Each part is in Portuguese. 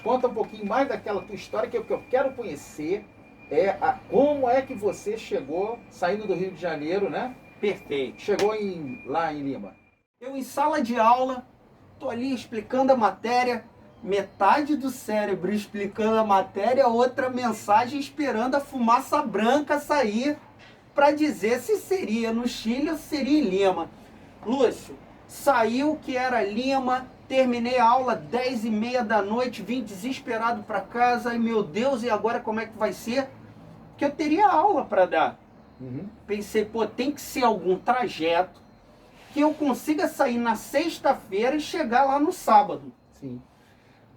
conta um pouquinho mais daquela tua história, que o que eu quero conhecer como é que você chegou, saindo do Rio de Janeiro, né? Perfeito. Chegou lá em Lima. Eu em sala de aula, tô ali explicando a matéria, metade do cérebro explicando a matéria, outra mensagem esperando a fumaça branca sair para dizer se seria no Chile ou seria em Lima. Lúcio, saiu que era Lima, terminei a aula 10h30 da noite, vim desesperado para casa, ai meu Deus, e agora como é que vai ser? Que eu teria aula para dar. Pensei, pô, tem que ser algum trajeto que eu consiga sair na sexta-feira e chegar lá no sábado. Sim.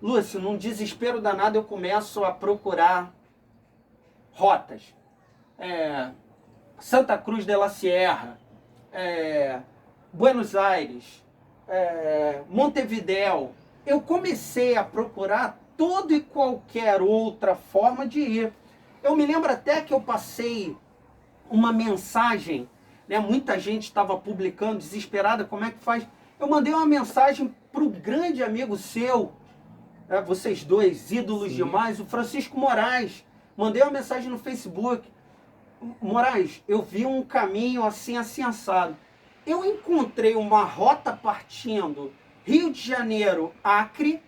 Lúcio, num desespero danado, eu começo a procurar rotas. Santa Cruz de la Sierra, Buenos Aires, Montevidéu. Eu comecei a procurar toda e qualquer outra forma de ir. Eu me lembro até que eu passei uma mensagem, né? Muita gente estava publicando, desesperada, como é que faz? Eu mandei uma mensagem para o grande amigo seu, vocês dois, ídolos Sim. demais, o Francisco Moraes. Mandei uma mensagem no Facebook. Moraes, eu vi um caminho assim, assim, assado. Eu encontrei uma rota partindo Rio de Janeiro, Acre,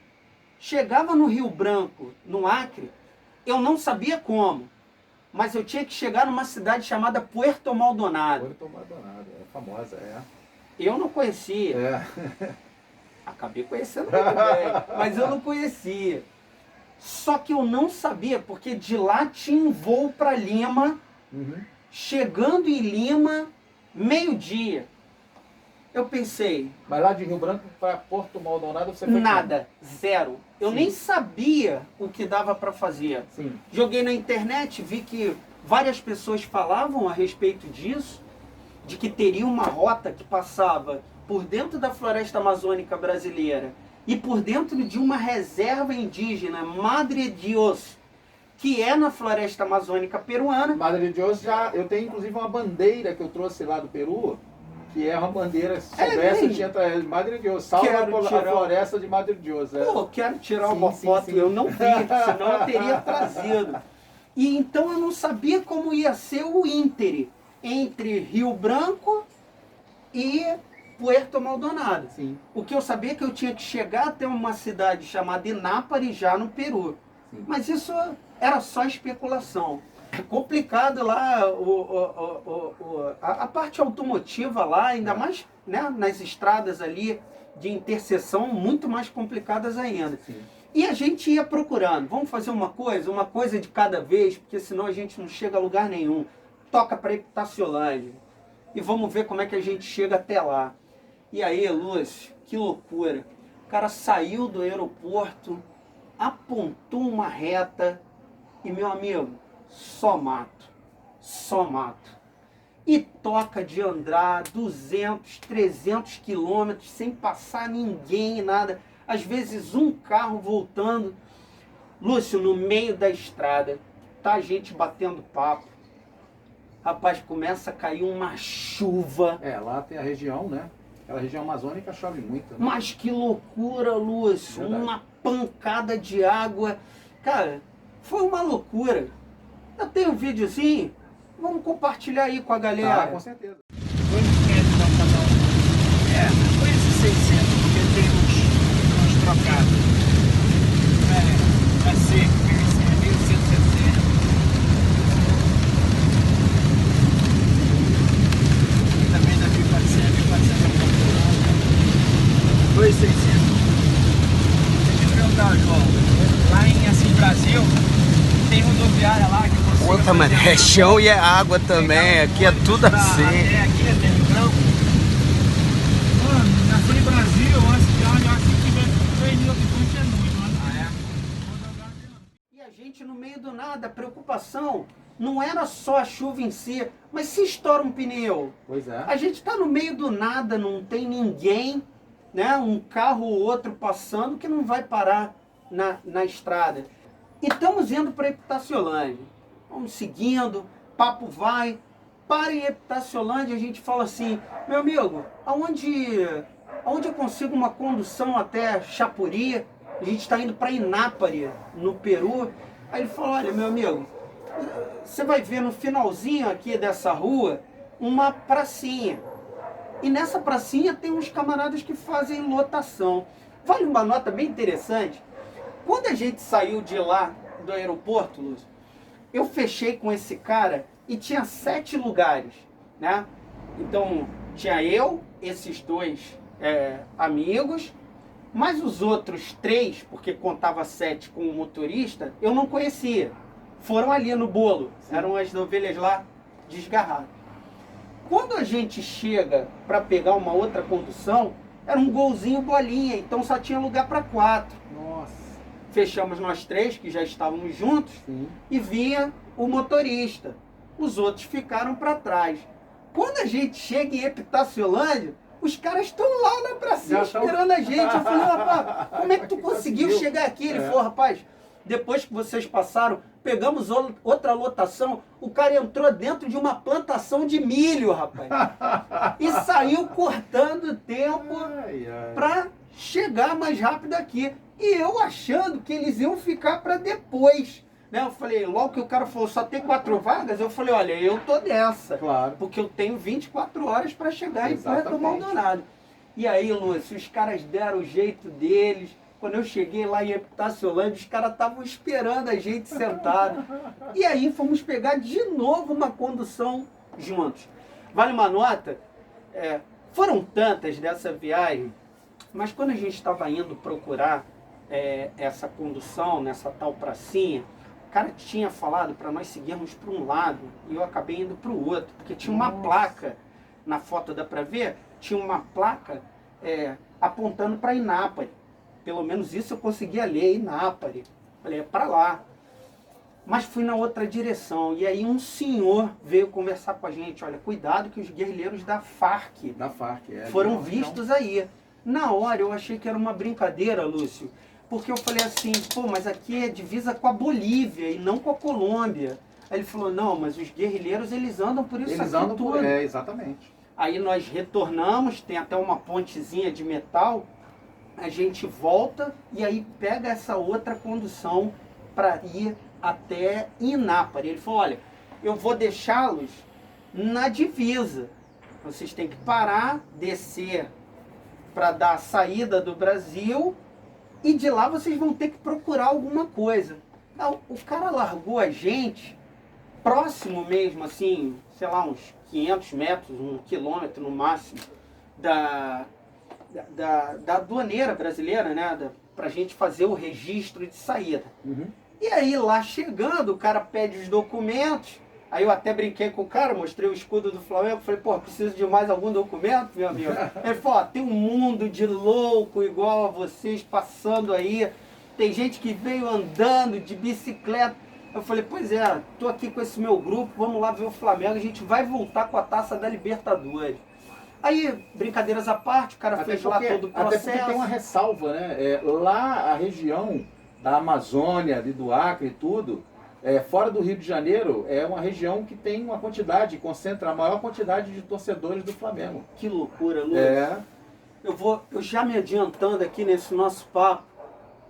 chegava no Rio Branco, no Acre, eu não sabia como, mas eu tinha que chegar numa cidade chamada Puerto Maldonado. Puerto Maldonado, é famosa, Eu não conhecia. Acabei conhecendo muito bem, mas eu não conhecia. Só que eu não sabia, porque de lá tinha um voo para Lima, chegando em Lima, meio-dia. Eu pensei... Mas lá de Rio Branco para Puerto Maldonado você foi... Nada, zero. Eu Sim. nem sabia o que dava para fazer. Sim. Joguei na internet, vi que várias pessoas falavam a respeito disso, de que teria uma rota que passava por dentro da floresta amazônica brasileira e por dentro de uma reserva indígena, Madre Dios, que é na floresta amazônica peruana. Madre Dios, eu tenho inclusive uma bandeira que eu trouxe lá do Peru, que é uma bandeira, se soubesse, tinha Madre Dios, salva a floresta de Madre Dios. Pô, quero tirar uma foto, eu não vi, senão eu teria trazido. E então eu não sabia como ia ser o íntere entre Rio Branco e Puerto Maldonado. Sim. O que eu sabia é que eu tinha que chegar até uma cidade chamada Inápari, já no Peru. Sim. Mas isso era só especulação. É complicado lá, a parte automotiva lá, ainda mais, né, nas estradas ali de interseção, muito mais complicadas ainda. Sim. E a gente ia procurando, vamos fazer uma coisa de cada vez, porque senão a gente não chega a lugar nenhum. Toca para Epitaciolândia e vamos ver como é que a gente chega até lá. E aí, Lúcio, que loucura. O cara saiu do aeroporto, apontou uma reta e, meu amigo, só mato. E toca de andar 200, 300 quilômetros sem passar ninguém, nada. Às vezes um carro voltando. Lúcio, no meio da estrada, tá a gente batendo papo. Rapaz, começa a cair uma chuva. Lá tem a região, né? Aquela região amazônica chove muito. Né? Mas que loucura, Lúcio. Verdade. Uma pancada de água. Cara, foi uma loucura. Eu tenho um videozinho. Vamos compartilhar aí com a galera. Com certeza. 2.500 então cada um. Foi esses 600, porque tem uns trocados. Vai ser 1.160. E também da 1.400 2.600. Deixa eu te perguntar, João. Lá em Assis Brasil, tem rodoviária lá que você... Puta, mano, é chão e é água também, aqui é tudo assim. Até aqui é Terra Branco. Mano, naquele Brasil, antes de onde eu acho que tiver 3.000 habitantes é muito, mano. E a gente no meio do nada, a preocupação não era só a chuva em si, mas se estoura um pneu. Pois é. A gente tá no meio do nada, não tem ninguém, né? Um carro ou outro passando que não vai parar na estrada. E estamos indo para Epitaciolândia. Vamos seguindo, papo vai. Para em Epitaciolândia, a gente fala assim, meu amigo, aonde eu consigo uma condução até Chapuri? a gente está indo para Inápare, no Peru. Aí ele falou, olha, meu amigo, você vai ver no finalzinho aqui dessa rua uma pracinha. E nessa pracinha tem uns camaradas que fazem lotação. Vale uma nota bem interessante. Quando a gente saiu de lá, do aeroporto, Lúcio, eu fechei com esse cara e tinha 7 lugares, né? Então, tinha eu, esses 2 amigos, mas os outros 3, porque contava 7 com o motorista, eu não conhecia. Foram ali no bolo, eram as ovelhas lá desgarradas. Quando a gente chega para pegar uma outra condução, era um golzinho bolinha, então só tinha lugar para 4. Nossa. Fechamos nós 3, que já estávamos juntos, Sim. e vinha o motorista. Os outros ficaram para trás. Quando a gente chega em Epitaciolândia, os caras estão lá na pracinha esperando a gente. Eu falei, rapaz, como é que tu conseguiu chegar aqui? Ele falou, rapaz, depois que vocês passaram, pegamos outra lotação, o cara entrou dentro de uma plantação de milho, rapaz. E saiu cortando tempo para chegar mais rápido aqui. E eu achando que eles iam ficar para depois. Né? Eu falei, logo que o cara falou, só tem 4 vagas, eu falei, olha, eu tô dessa. Claro. Porque eu tenho 24 horas para chegar em Puerto do Maldonado. E aí, Lúcio, os caras deram o jeito deles. Quando eu cheguei lá em Epitaciolândia, os caras estavam esperando a gente sentado. E aí fomos pegar de novo uma condução juntos. Vale uma nota? Foram tantas dessa viagem, mas quando a gente estava indo procurar essa condução, nessa tal pracinha, o cara tinha falado para nós seguirmos para um lado e eu acabei indo para o outro, porque tinha uma placa, na foto dá para ver, tinha uma placa apontando para Inápare. Pelo menos isso eu conseguia ler, Inápare. Falei, é para lá. Mas fui na outra direção. E aí um senhor veio conversar com a gente. Olha, cuidado que os guerrilheiros da FARC, foram vistos aí. Na hora eu achei que era uma brincadeira, Lúcio. Porque eu falei assim, pô, mas aqui é divisa com a Bolívia e não com a Colômbia. Aí ele falou, não, mas os guerrilheiros eles andam por isso eles aqui andam tudo. Por... exatamente. Aí nós retornamos, tem até uma pontezinha de metal. A gente volta e aí pega essa outra condução para ir até Inápare. Ele falou, olha, eu vou deixá-los na divisa. Vocês têm que parar, descer para dar a saída do Brasil e de lá vocês vão ter que procurar alguma coisa. Então, o cara largou a gente próximo mesmo, assim, sei lá, uns 500 metros, 1 quilômetro no máximo, da aduaneira brasileira, né? Pra gente fazer o registro de saída. Uhum. E aí, lá chegando, o cara pede os documentos. Aí eu até brinquei com o cara, mostrei o escudo do Flamengo. Falei, pô, preciso de mais algum documento, meu amigo? Ele falou, ó, tem um mundo de louco igual a vocês passando aí. Tem gente que veio andando de bicicleta. Eu falei, pois é, tô aqui com esse meu grupo, vamos lá ver o Flamengo. A gente vai voltar com a taça da Libertadores. Aí, brincadeiras à parte, o cara fez lá todo o processo. Até porque tem uma ressalva, né? Lá a região da Amazônia, ali do Acre e tudo, fora do Rio de Janeiro, é uma região que tem uma quantidade, concentra a maior quantidade de torcedores do Flamengo. Que loucura, Lucas. Eu já me adiantando aqui nesse nosso papo,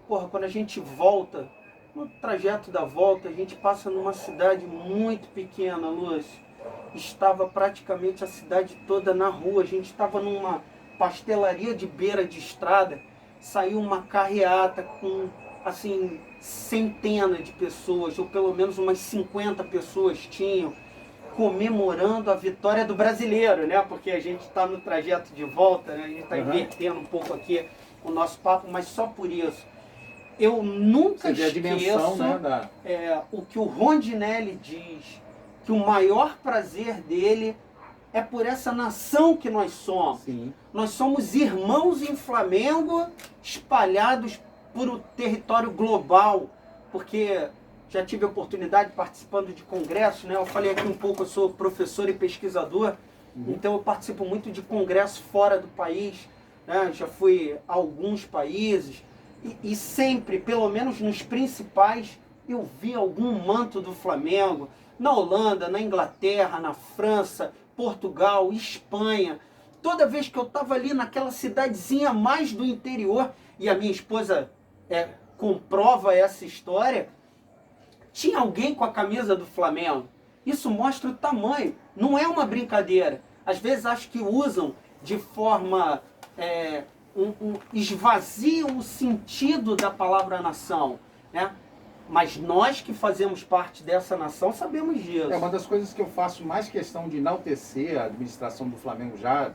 porra, quando a gente volta, no trajeto da volta, a gente passa numa cidade muito pequena, Lúcio. Estava praticamente a cidade toda na rua, a gente estava numa pastelaria de beira de estrada, saiu uma carreata com, assim, centenas de pessoas, ou pelo menos umas 50 pessoas tinham, comemorando a vitória do brasileiro, né? Porque a gente está no trajeto de volta, né? A gente está invertendo um pouco aqui o nosso papo, mas só por isso. Eu nunca esqueço dimensão, né, o que o Rondinelli diz, que o maior prazer dele é por essa nação que nós somos. Sim. Nós somos irmãos em Flamengo, espalhados por o território global, porque já tive a oportunidade participando de congressos, né? Eu falei aqui um pouco, eu sou professor e pesquisador, então eu participo muito de congressos fora do país, né? Já fui a alguns países e sempre, pelo menos nos principais, eu vi algum manto do Flamengo. Na Holanda, na Inglaterra, na França, Portugal, Espanha. Toda vez que eu estava ali naquela cidadezinha mais do interior, e a minha esposa comprova essa história, tinha alguém com a camisa do Flamengo. Isso mostra o tamanho. Não é uma brincadeira. Às vezes acho que usam de forma... esvaziam o sentido da palavra nação, né? Mas nós que fazemos parte dessa nação sabemos disso. Uma das coisas que eu faço mais questão de enaltecer a administração do Flamengo já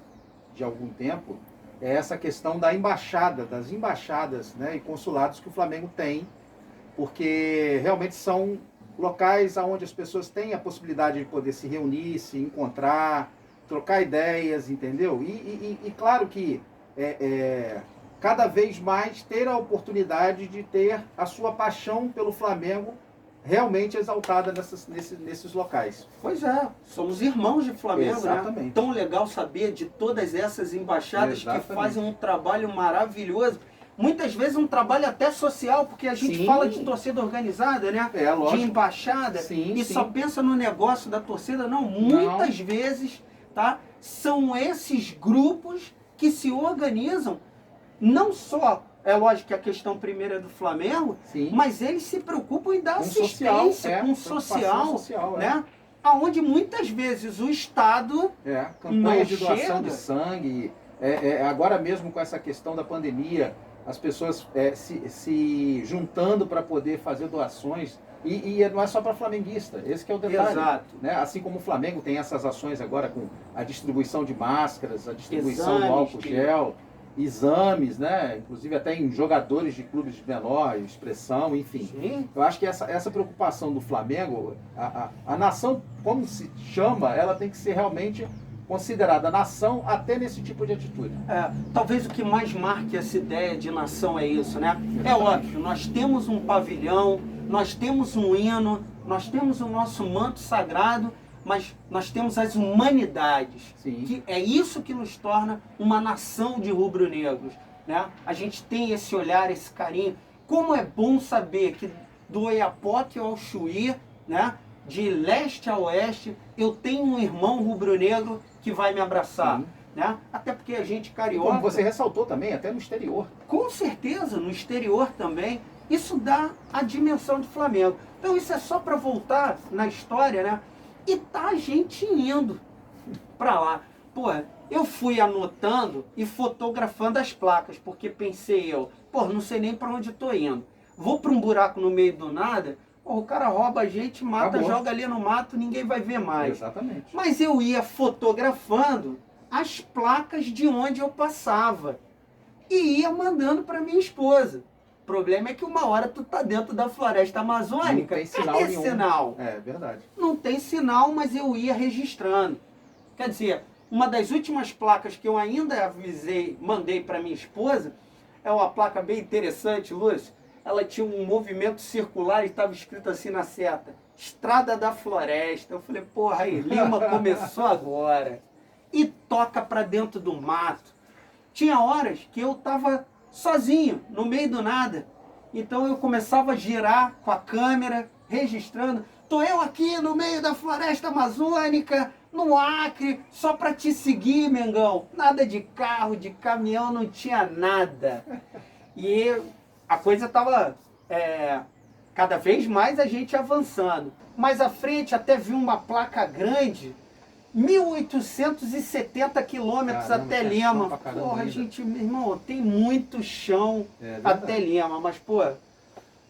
de algum tempo é essa questão da embaixada, das embaixadas, né, e consulados que o Flamengo tem, porque realmente são locais onde as pessoas têm a possibilidade de poder se reunir, se encontrar, trocar ideias, entendeu? E claro que cada vez mais ter a oportunidade de ter a sua paixão pelo Flamengo realmente exaltada nesses locais. Pois é, somos irmãos de Flamengo, exatamente, né? Tão legal saber de todas essas embaixadas exatamente, que fazem um trabalho maravilhoso. Muitas vezes um trabalho até social, porque a gente sim, fala de torcida organizada, né? Lógico. De embaixada, sim, e sim, só pensa no negócio da torcida. Não, muitas vezes, tá? São esses grupos que se organizam, não só, é lógico que a questão primeira é do Flamengo, sim, mas eles se preocupam em dar com assistência, com social, né? Aonde muitas vezes o Estado campanhas de doação chega. de sangue, agora mesmo com essa questão da pandemia, as pessoas se juntando para poder fazer doações, e não é só para flamenguista, esse que é o detalhe. Exato. Né? Assim como o Flamengo tem essas ações agora com a distribuição de máscaras, a distribuição do álcool gel, exames, né? Inclusive até em jogadores de clubes de menor expressão, enfim. Sim. Eu acho que essa preocupação do Flamengo, a nação, como se chama, ela tem que ser realmente considerada nação até nesse tipo de atitude. Talvez o que mais marque essa ideia de nação é isso, né? É óbvio, nós temos um pavilhão, nós temos um hino, nós temos o nosso manto sagrado, mas nós temos as humanidades. Sim. Que é isso que nos torna uma nação de rubro-negros, né? A gente tem esse olhar, esse carinho. Como é bom saber que do Oiapoque ao Chuí, né? De leste a oeste, eu tenho um irmão rubro-negro que vai me abraçar, né? Até porque a gente carioca... Como você ressaltou também, até no exterior. Com certeza, no exterior também. Isso dá a dimensão de Flamengo. Então isso é só para voltar na história, né? E tá a gente indo para lá. Pô, eu fui anotando e fotografando as placas, porque pensei não sei nem para onde tô indo. Vou para um buraco no meio do nada, o cara rouba a gente, mata, acabou, joga ali no mato, ninguém vai ver mais. Exatamente. Mas eu ia fotografando as placas de onde eu passava e ia mandando para minha esposa. O problema é que uma hora tu tá dentro da floresta amazônica. Não tem sinal Cadê nenhum. sinal? É verdade. Não tem sinal, mas eu ia registrando. Quer dizer, uma das últimas placas que eu ainda avisei, mandei para minha esposa, é uma placa bem interessante, Lúcio. Ela tinha um movimento circular e estava escrito assim na seta: Estrada da Floresta. Eu falei, porra, aí, Lima começou agora. E toca para dentro do mato. Tinha horas que eu tava sozinho, no meio do nada. Então eu começava a girar com a câmera, registrando. Tô eu aqui no meio da floresta amazônica, no Acre, só para te seguir, Mengão. Nada de carro, de caminhão, não tinha nada. E a coisa tava cada vez mais a gente avançando. Mais à frente até vi uma placa grande, 1.870 quilômetros até Lima. Porra, gente, meu irmão, tem muito chão até Lima, mas, pô,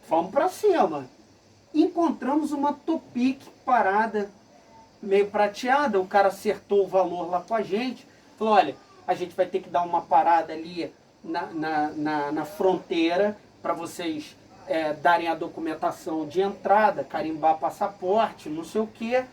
vamos pra cima. Encontramos uma Topic parada, meio prateada, o cara acertou o valor lá com a gente, falou, olha, a gente vai ter que dar uma parada ali na fronteira para vocês darem a documentação de entrada, carimbar passaporte, não sei o quê.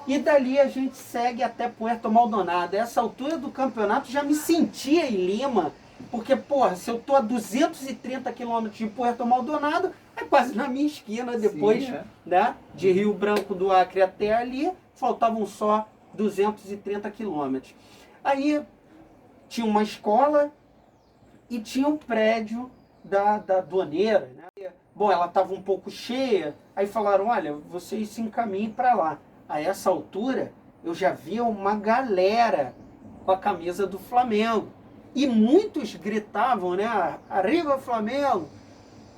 E dali a gente segue até Puerto Maldonado. Essa altura do campeonato já me sentia em Lima, porque, porra, se eu tô a 230 quilômetros de Puerto Maldonado, é quase na minha esquina depois. Sim, né, de Rio Branco do Acre até ali, faltavam só 230 quilômetros. Aí tinha uma escola e tinha um prédio da aduaneira, né? Bom, ela estava um pouco cheia, aí falaram, olha, vocês se encaminhem para lá. A essa altura, eu já via uma galera com a camisa do Flamengo. E muitos gritavam, né? Arriba Flamengo!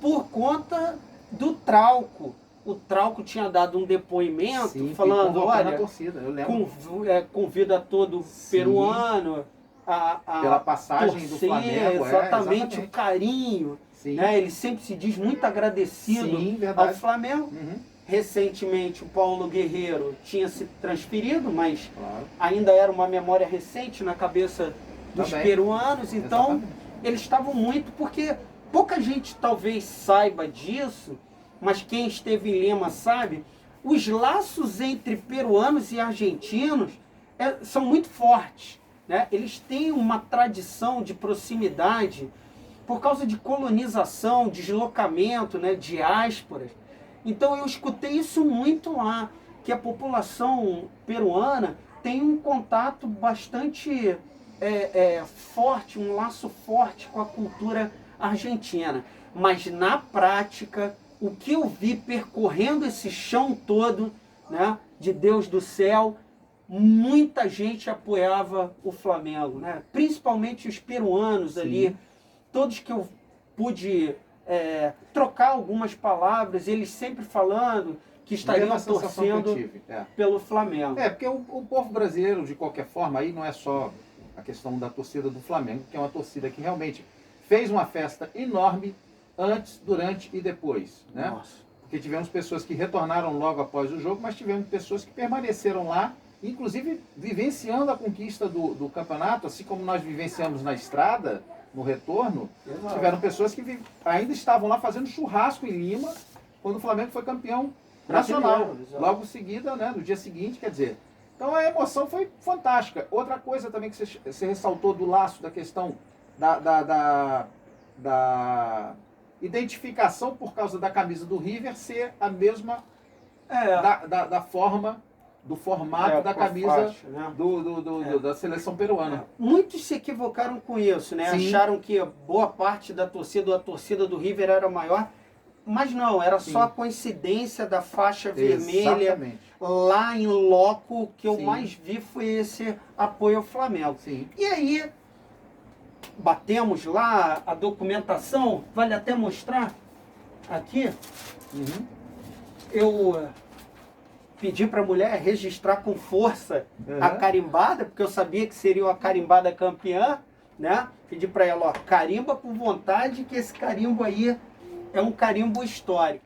por conta do Trauco. O Trauco tinha dado um depoimento Sim, falando, convocando a olha, torcida, eu lembro. convida todo Sim. peruano a Pela passagem torcer, do Flamengo, exatamente o carinho. Sim, Né? Ele sempre se diz muito agradecido Sim, ao verdade. Flamengo. Uhum, Recentemente o Paulo Guerreiro tinha se transferido, mas claro. ainda era uma memória recente na cabeça dos Também. peruanos, então Exatamente. eles estavam muito, porque pouca gente talvez saiba disso, mas quem esteve em Lima sabe, os laços entre peruanos e argentinos são muito fortes, né? Eles têm uma tradição de proximidade por causa de colonização, deslocamento, né, diásporas. Então eu escutei isso muito lá, que a população peruana tem um contato bastante forte, um laço forte com a cultura argentina. Mas na prática, o que eu vi percorrendo esse chão todo, né, de Deus do céu, muita gente apoiava o Flamengo, né? Principalmente os peruanos. Sim. Ali, todos que eu pude trocar algumas palavras, eles sempre falando que estariam torcendo pelo Flamengo. Porque o povo brasileiro, de qualquer forma, aí não é só a questão da torcida do Flamengo, que é uma torcida que realmente fez uma festa enorme antes, durante e depois, né? Nossa. Porque tivemos pessoas que retornaram logo após o jogo, mas tivemos pessoas que permaneceram lá, inclusive vivenciando a conquista do campeonato, assim como nós vivenciamos na estrada, no retorno. Exato. Tiveram pessoas que ainda estavam lá fazendo churrasco em Lima, quando o Flamengo foi campeão nacional. Logo em seguida, né, no dia seguinte, quer dizer. Então a emoção foi fantástica. Outra coisa também que você ressaltou do laço, da questão da identificação por causa da camisa do River ser a mesma da forma, do formato da camisa faixa, né? Da seleção peruana. Muitos se equivocaram com isso, né? Sim. Acharam que boa parte da torcida do River era maior, mas não, era Sim. só a coincidência da faixa vermelha. Exatamente. Lá em loco, que eu Sim. mais vi foi esse apoio ao Flamengo. Sim. E aí, batemos lá a documentação, vale até mostrar aqui. Uhum. Eu pedi para a mulher registrar com força a carimbada, porque eu sabia que seria uma carimbada campeã, né? Pedi para ela, ó, carimba com vontade, que esse carimbo aí é um carimbo histórico.